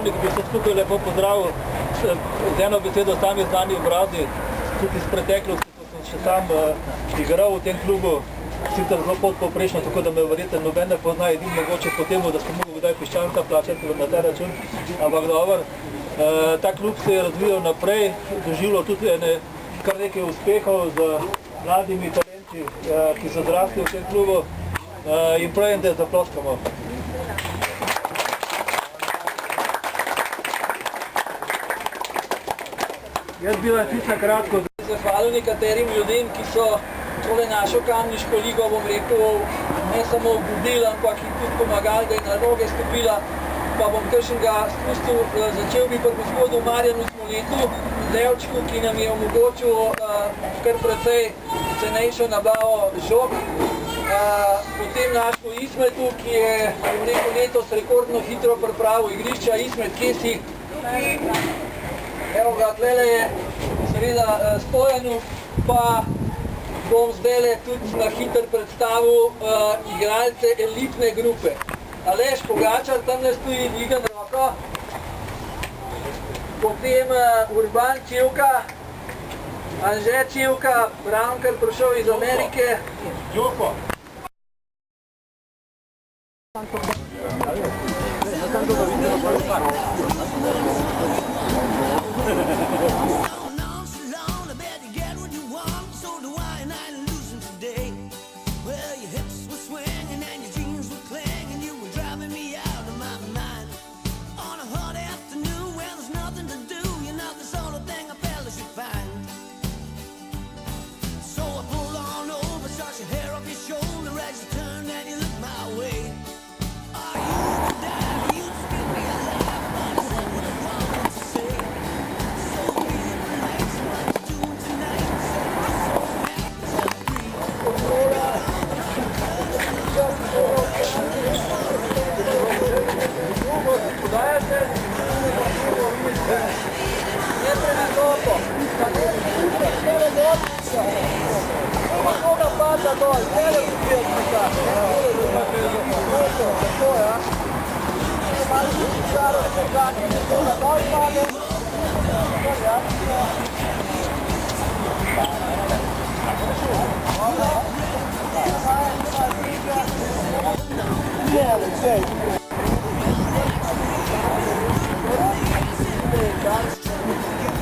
predstavnik bi se skupaj lepo pozdravil z eno besedo sami znani obrazi, tudi iz preteklosti, ko sem še sam igral v tem klubu, sicer zelo podpovprečno, tako da me verjetno noben ne pozna, edin mogoče po temu, da sem mogel kdaj Piščanca plačati na ta račun, ampak dober. Ta klub se je razvijal naprej, doživljal tudi kar nekaj uspehov z mladimi talenti, ki so odrasli v tem klubu in pravim, da zaploskamo. Jaz bi vam čisto kratko zahvalil nekaterim ljudem, ki so tole našo Kamniško ligo, bom rekel, ne samo obudili, ampak jih tudi pomagali, da je na noge stopila. Pa bom kakšnega spustil, začel bi pri gospodu Marjanu Smoletu, Levčku, ki nam je omogočil kar precej cenejšo nabavo žog. Potem našemu Ismetu, ki je, bom rekel, letos rekordno hitro pripravil igrišča. Ismet, kje si? Evo ga, tlele je seveda Stojanu, pa bom zdajle tudi na hiter predstavil igralce elitne grupe. Aleš Pogačar, tamle stoji dvigan roko, potem Urban Čivka, Anže Čivka, pravkar prišel iz Amerike. Joko.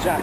Jack,